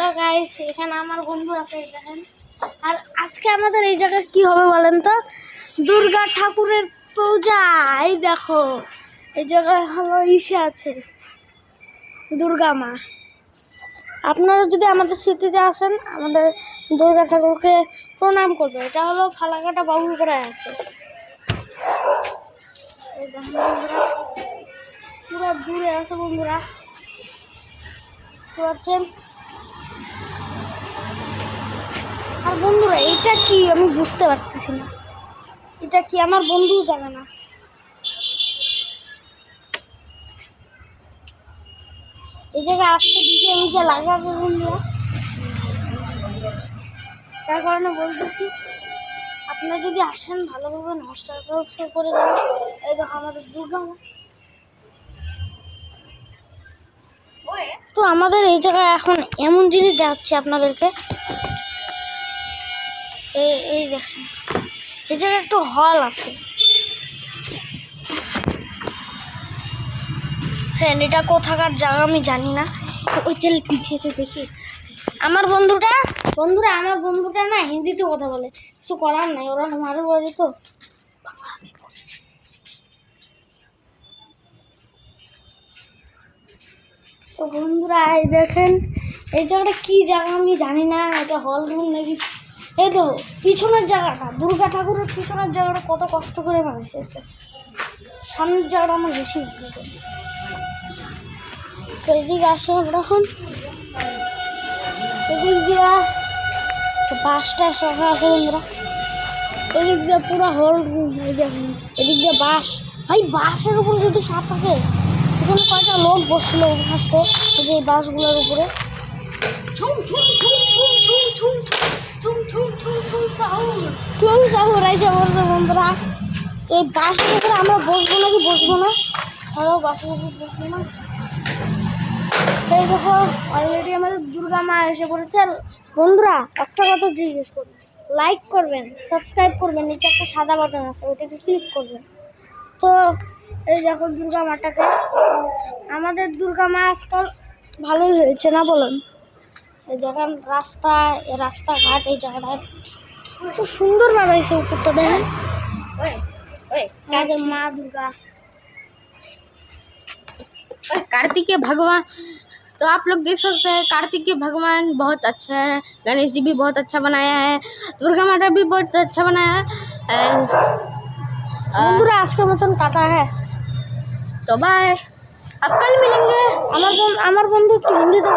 Hello guys, এখানে আমার বন্ধু আছে দেখেন। আর আজকে আমাদের এই জায়গায় কি হবে বলেন তো? দুর্গা ঠাকুরের পূজা। এই দেখো, এই জায়গায় হলো ইসে আছে দুর্গা মা। আপনারা যদি আমাদের সিটিতে আসেন, আমাদের দুর্গা ঠাকুরকে প্রণাম করবে। এটা হলো ফালাকাটা বাবুপাড়ায় আছে। এই দেখেন বন্ধুরা, পুরো দূরে আছে বন্ধুরা, পাচ্ছেন। আর বন্ধুরা এটা কি আমি বুঝতে পারতেছি না, এটা কি আমার বন্ধু জানে না। এই জায়গায় আসতে দিকে আমি যা লাগাবো বন্ধুরা, তার কারণে বলতেছি আপনারা যদি আসেন ভালোভাবে নমস্কার করে দেবেন। এই দেখো আমাদের দুর্গা মা। তো আমাদের এই জায়গায় এখন এমন জিনিস দেখাচ্ছি আপনাদেরকে। এই দেখেন, এই জায়গায় একটু হল আছে। হ্যাঁ, এটা কোথাকার জায়গা আমি জানি না। ওই চেল পিছিয়েছে দেখি। আমার বন্ধুরা আমার বন্ধুটা না হিন্দিতে কথা বলে, কিছু করার নাই, ওরা আমার বাড়ি তো। তো বন্ধুরা এই দেখেন, এই জায়গাটা কি জায়গা আমি জানি না, এটা হল রুম নাকি। এই তো পিছনের জায়গাটা, দুর্গা ঠাকুরের পিছনের জায়গাটা কত কষ্ট করে বানাইছে। সামনের জায়গাটা আমার বেশি ভালো লাগে। তো এদিকে আসে আমরা এখন, এদিক দিয়ে বাসটা রাখা আছে বন্ধুরা। এদিক দিয়ে পুরো হল রুম। এই দেখুন এদিক দিয়ে বাস। ভাই বাসের উপরে যদি সাপ থাকে, এখানে কয়টা লোক বসছিল ফার্স্টে, যে এই বাসগুলোর উপরে। বন্ধুরা এই বাসের উপরে আমরা বসবো নাকি বসবো না? ধরো বাসের উপরে বসবো না। এই দেখো অলরেডি আমাদের দুর্গা মা এসে পড়েছে। বন্ধুরা একটা কথা জিজ্ঞেস করবেন, লাইক করবেন, সাবস্ক্রাইব করবেন, নিচে একটা সাদা বাটন আছে ওইটাকে ক্লিক করবেন। তো এই দেখো দুর্গা মাটাকে, আমাদের দুর্গা মা আজকাল ভালোই হয়েছে না বলুন? এই দেখেন রাস্তাঘাট, এই জায়গাটায় খুব সুন্দর বানাইছে। উপরটা দেখেন আমাদের মা दुर्गा। कार्तिकेय भगवान, तो आप लोग देख सकते हैं कार्तिकेय भगवान बहुत अच्छा है, गणेश जी भी बहुत अच्छा बनाया है, दुर्गा माता भी बहुत अच्छा बनाया है। बंधुरा आज के मतन टाटा है, तो बाय, अब कल मिलेंगे। हमार बंधु हिंदी तो